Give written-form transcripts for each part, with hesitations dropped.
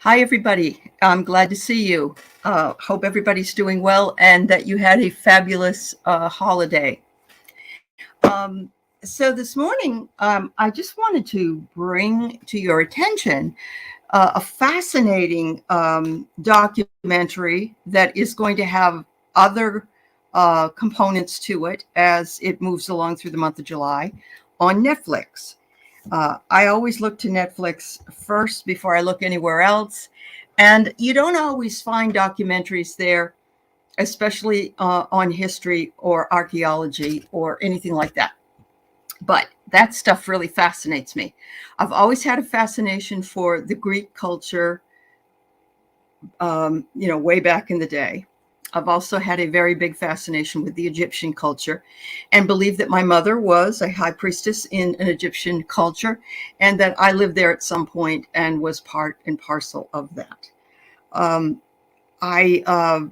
Hi, everybody. I'm glad to see you. Hope everybody's doing well and that you had a fabulous holiday. So this morning, I just wanted to bring to your attention a fascinating documentary that is going to have other components to it as it moves along through the month of July on Netflix. I always look to Netflix first before I look anywhere else. And you don't always find documentaries there, especially on history or archaeology or anything like that. But that stuff really fascinates me. I've always had a fascination for the Greek culture, way back in the day. I've also had a very big fascination with the Egyptian culture and believe that my mother was a high priestess in an Egyptian culture and that I lived there at some point and was part and parcel of that. I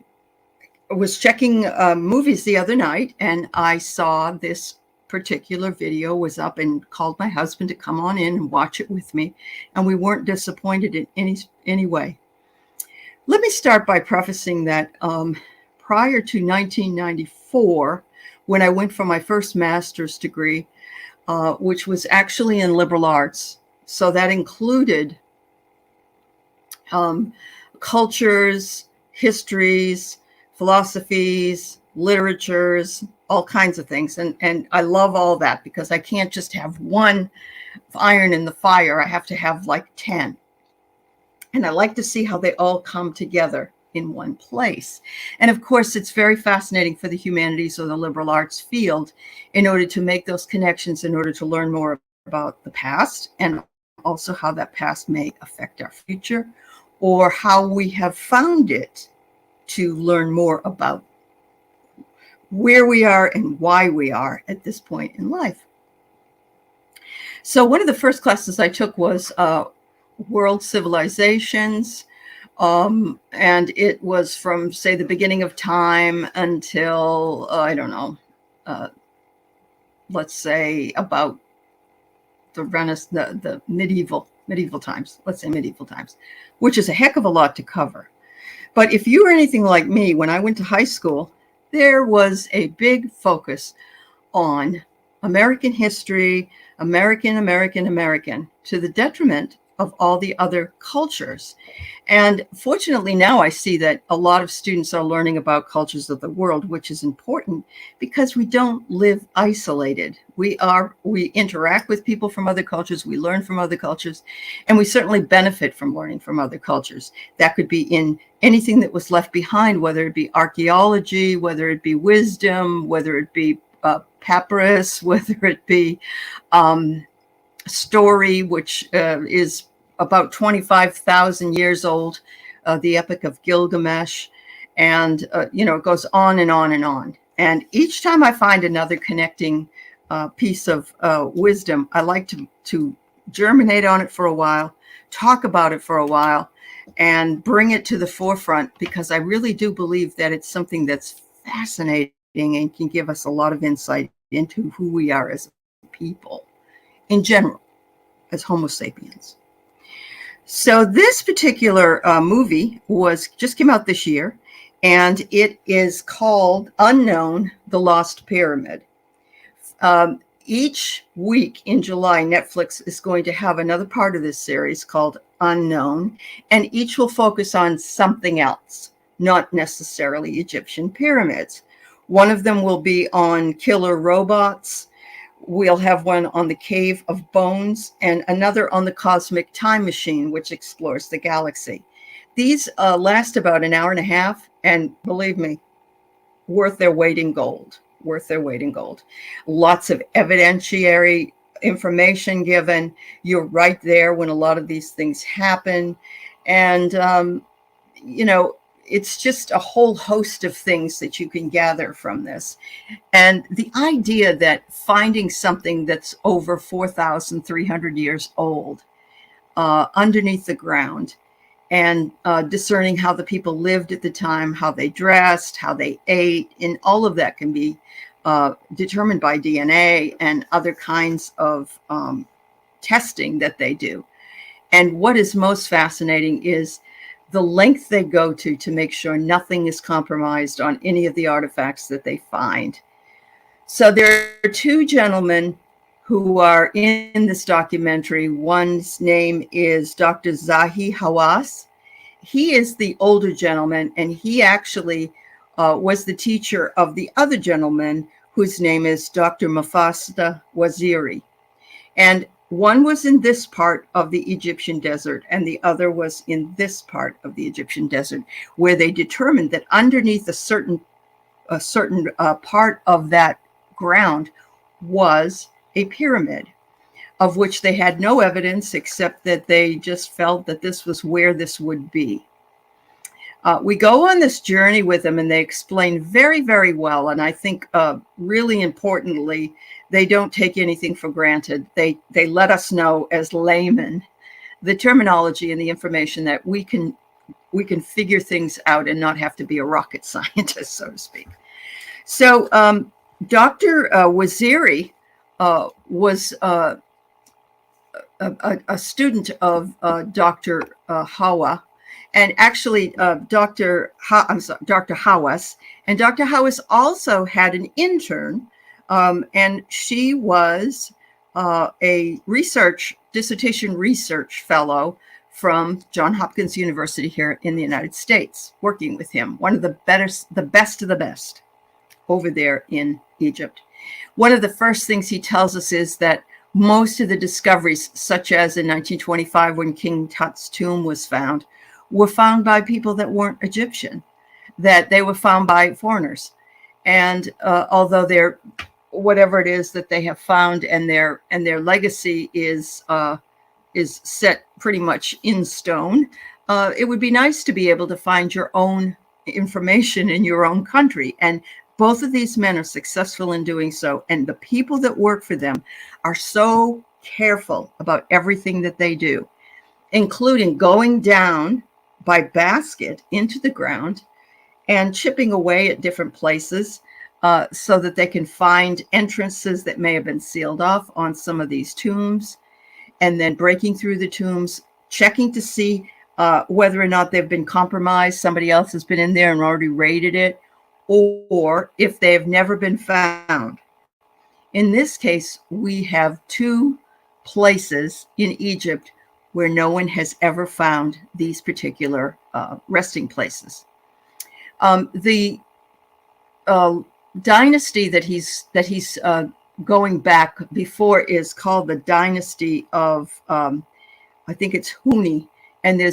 was checking movies the other night and I saw this particular video was up and called my husband to come on in and watch it with me. And we weren't disappointed in any way. Let me start by prefacing that prior to 1994, when I went for my first master's degree, which was actually in liberal arts, so that included cultures, histories, philosophies, literatures, all kinds of things. And I love all that because I can't just have one iron in the fire. I have to have like 10. And I like to see how they all come together in one place. And of course, it's very fascinating for the humanities or the liberal arts field in order to make those connections, in order to learn more about the past and also how that past may affect our future or how we have found it to learn more about where we are and why we are at this point in life. So one of the first classes I took was World Civilizations, and it was from, say, the beginning of time until, I don't know, let's say about the Renaissance, the medieval times, let's say medieval times, which is a heck of a lot to cover. But if you were anything like me, when I went to high school, there was a big focus on American history, American, to the detriment of all the other cultures. And fortunately, now I see that a lot of students are learning about cultures of the world, which is important because we don't live isolated. We interact with people from other cultures, we learn from other cultures, and we certainly benefit from learning from other cultures. That could be in anything that was left behind, whether it be archaeology, whether it be wisdom, whether it be papyrus, whether it be story, which is about 25,000 years old, the Epic of Gilgamesh. And, it goes on and on and on. And each time I find another connecting piece of wisdom, I like to germinate on it for a while, talk about it for a while, and bring it to the forefront because I really do believe that it's something that's fascinating and can give us a lot of insight into who we are as people in general, as Homo sapiens. So this particular movie just came out this year, and it is called Unknown: The Lost Pyramid. Each week in July, Netflix is going to have another part of this series called Unknown, and each will focus on something else, not necessarily Egyptian pyramids. One of them will be on killer robots. We'll have one on the Cave of Bones and another on the Cosmic Time Machine, which explores the galaxy. These last about an hour and a half, and believe me, worth their weight in gold. Lots of evidentiary information given. You're right there when a lot of these things happen. And, it's just a whole host of things that you can gather from this. And the idea that finding something that's over 4,300 years old underneath the ground and discerning how the people lived at the time, how they dressed, how they ate, and all of that can be determined by DNA and other kinds of testing that they do. And what is most fascinating is the length they go to make sure nothing is compromised on any of the artifacts that they find. So there are two gentlemen who are in this documentary. One's name is Dr. Zahi Hawass. He is the older gentleman, and he actually was the teacher of the other gentleman whose name is Dr. Mufasta Waziri. And one was in this part of the Egyptian desert, and the other was in this part of the Egyptian desert, where they determined that underneath a certain part of that ground was a pyramid, of which they had no evidence except that they just felt that this was where this would be. We go on this journey with them, and they explain very, very well. And I think really importantly, they don't take anything for granted. They let us know as laymen the terminology and the information that we can figure things out and not have to be a rocket scientist, so to speak. So Dr. Waziri was a student of Dr. Hawa, and actually Dr. Hawass. And Dr. Hawass also had an intern, and she was a dissertation research fellow from Johns Hopkins University here in the United States, working with him, one of the best of the best over there in Egypt. One of the first things he tells us is that most of the discoveries, such as in 1925 when King Tut's tomb was found, were found by people that weren't Egyptian, that they were found by foreigners. And although they're whatever it is that they have found, and their legacy is set pretty much in stone, it would be nice to be able to find your own information in your own country. And both of these men are successful in doing so. And the people that work for them are so careful about everything that they do, including going down by basket into the ground and chipping away at different places so that they can find entrances that may have been sealed off on some of these tombs, and then breaking through the tombs, checking to see whether or not they've been compromised. Somebody else has been in there and already raided it, or if they have never been found. In this case, we have two places in Egypt where no one has ever found these particular resting places. The dynasty that he's going back before is called the dynasty of I think it's Huni, and there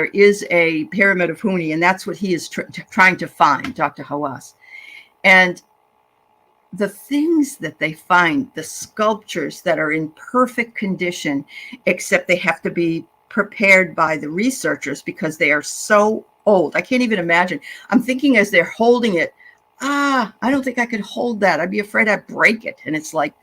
is a pyramid of Huni, and that's what he is trying to find, Dr. Hawass. And the things that they find, the sculptures that are in perfect condition, except they have to be prepared by the researchers because they are so old. I can't even imagine. I'm thinking as they're holding it, I don't think I could hold that. I'd be afraid I'd break it. And it's like,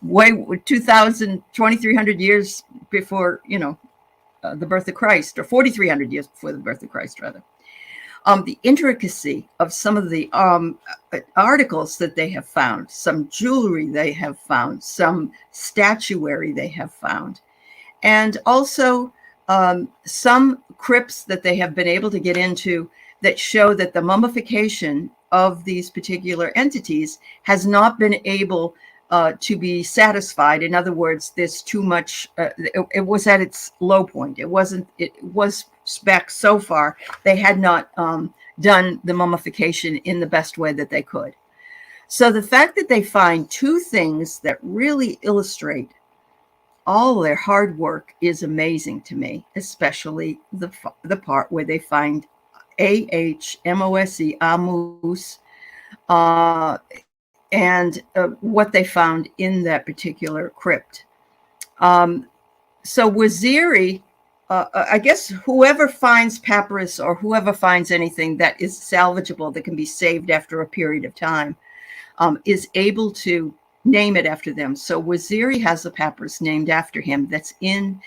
way 2,300 years before, the birth of Christ, or 4,300 years before the birth of Christ, rather. The intricacy of some of the articles that they have found, some jewelry they have found, some statuary they have found, and also some crypts that they have been able to get into that show that the mummification of these particular entities has not been able to be satisfied. In other words, there's too much, it was at its low point. It was back so far, they had not done the mummification in the best way that they could. So the fact that they find two things that really illustrate all their hard work is amazing to me, especially the part where they find AHMOSE, Amus, and what they found in that particular crypt. So Waziri, I guess whoever finds papyrus or whoever finds anything that is salvageable, that can be saved after a period of time, is able to name it after them. So Waziri has a papyrus named after him that's in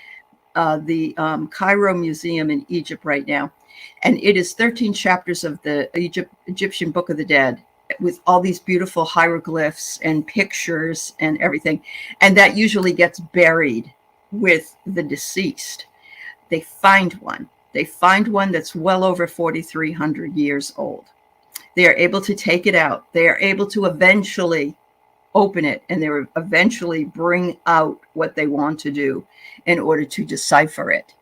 the Cairo Museum in Egypt right now. And it is 13 chapters of the Egyptian Book of the Dead, with all these beautiful hieroglyphs and pictures and everything. And that usually gets buried with the deceased. They find one. They find one that's well over 4,300 years old. They are able to take it out. They are able to eventually open it, and they will eventually bring out what they want to do in order to decipher it.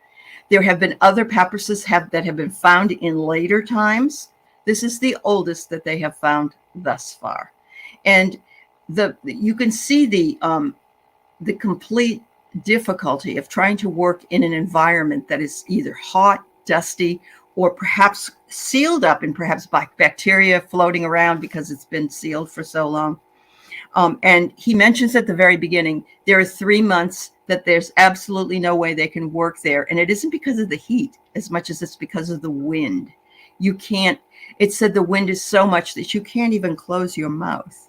There have been other papyruses that have been found in later times. This is the oldest that they have found thus far. And you can see the complete difficulty of trying to work in an environment that is either hot, dusty, or perhaps sealed up, and perhaps by bacteria floating around because it's been sealed for so long. And he mentions at the very beginning, there are 3 months that there's absolutely no way they can work there. And it isn't because of the heat as much as it's because of the wind. You can't, it said the wind is so much that you can't even close your mouth.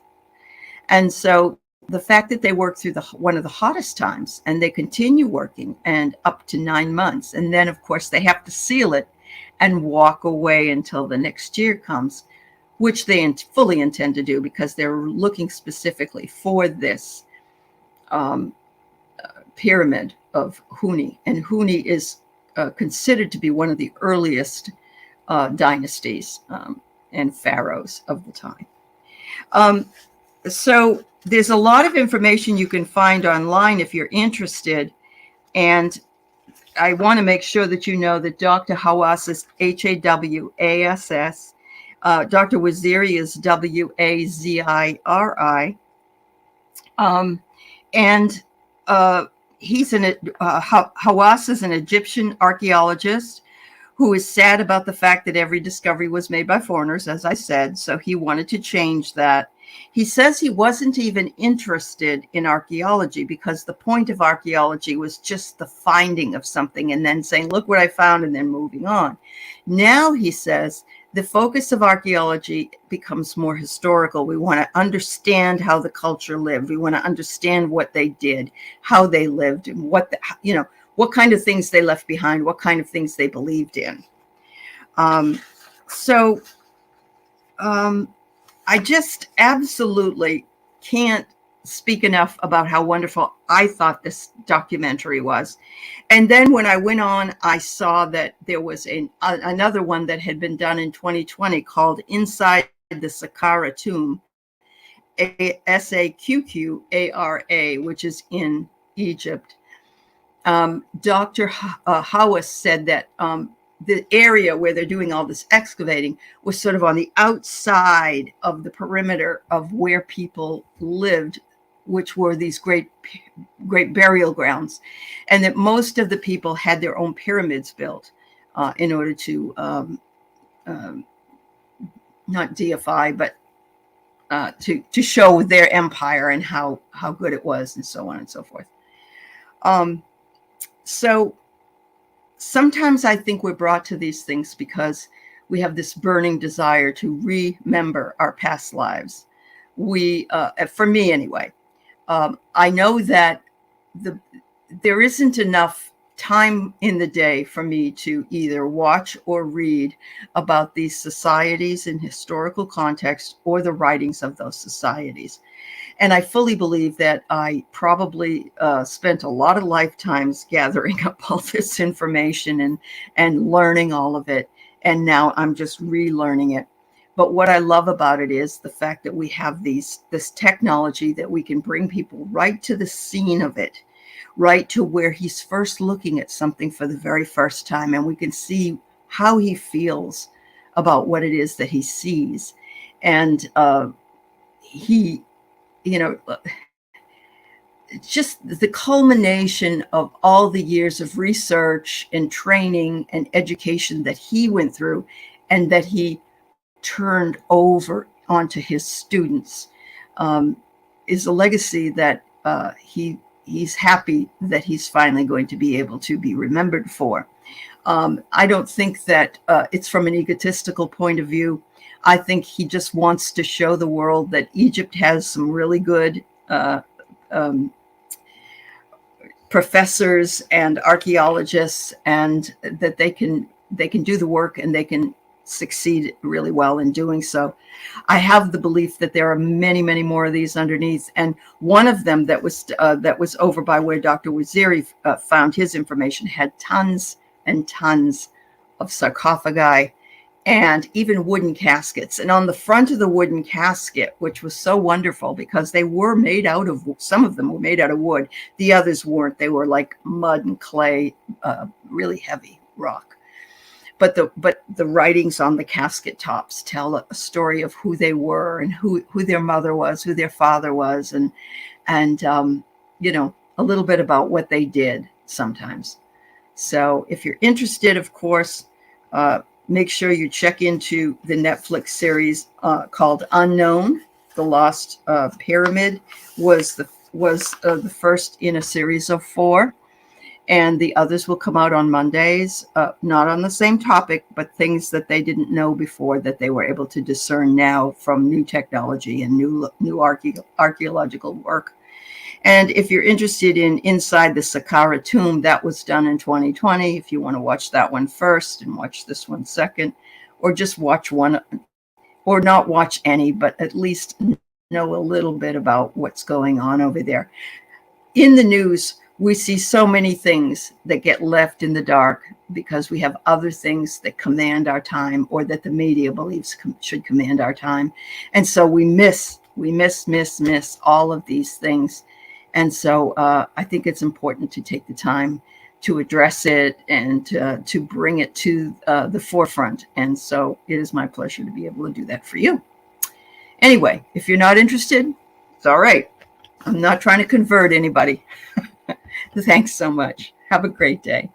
And so the fact that they work through one of the hottest times, and they continue working and up to 9 months. And then of course they have to seal it and walk away until the next year comes, which they fully intend to do because they're looking specifically for this pyramid of Huni. And Huni is considered to be one of the earliest dynasties and pharaohs of the time. So there's a lot of information you can find online if you're interested. And I want to make sure that you know that Dr. Hawass is Hawass. Dr. Waziri is Waziri. And Hawass is an Egyptian archaeologist who is sad about the fact that every discovery was made by foreigners, as I said. So he wanted to change that. He says he wasn't even interested in archaeology because the point of archaeology was just the finding of something and then saying, look what I found, and then moving on. Now, he says, the focus of archaeology becomes more historical. We want to understand how the culture lived. We want to understand what they did, how they lived, and what kind of things they left behind, what kind of things they believed in. I just absolutely can't speak enough about how wonderful I thought this documentary was. And then when I went on, I saw that there was another one that had been done in 2020 called Inside the Saqqara Tomb, Saqqara, which is in Egypt. Dr. Hawass said that the area where they're doing all this excavating was sort of on the outside of the perimeter of where people lived, which were these great burial grounds, and that most of the people had their own pyramids built in order to not deify, but to show their empire and how good it was, and so on and so forth. So sometimes I think we're brought to these things because we have this burning desire to remember our past lives. For me anyway, I know that there isn't enough time in the day for me to either watch or read about these societies in historical context or the writings of those societies. And I fully believe that I probably spent a lot of lifetimes gathering up all this information and learning all of it. And now I'm just relearning it. But what I love about it is the fact that we have this technology that we can bring people right to the scene of it, right to where he's first looking at something for the very first time. And we can see how he feels about what it is that he sees. And just the culmination of all the years of research and training and education that he went through and that he turned over onto his students is a legacy that he's happy that he's finally going to be able to be remembered for. I don't think that it's from an egotistical point of view. I think he just wants to show the world that Egypt has some really good professors and archaeologists, and that they can do the work, and they can succeed really well in doing so. I have the belief that there are many, many more of these underneath, and one of them that was over by where Dr. Waziri found his information had tons and tons of sarcophagi and even wooden caskets. And on the front of the wooden casket, which was so wonderful because they were made out of, some of them were made out of wood, the others weren't. They were like mud and clay, really heavy rock. But the writings on the casket tops tell a story of who they were and who their mother was, who their father was, and you know, a little bit about what they did sometimes. So if you're interested, of course, make sure you check into the Netflix series called Unknown. The Lost Pyramid was the first in a series of 4. And the others will come out on Mondays, not on the same topic, but things that they didn't know before that they were able to discern now from new technology and new archaeological work. And if you're interested in Inside the Saqqara Tomb, that was done in 2020. If you want to watch that one first and watch this one second, or just watch one, or not watch any, but at least know a little bit about what's going on over there. In the news, we see so many things that get left in the dark because we have other things that command our time, or that the media believes should command our time. And so we miss all of these things. And so I think it's important to take the time to address it and to bring it to the forefront. And so it is my pleasure to be able to do that for you. Anyway, if you're not interested, it's all right. I'm not trying to convert anybody. Thanks so much. Have a great day.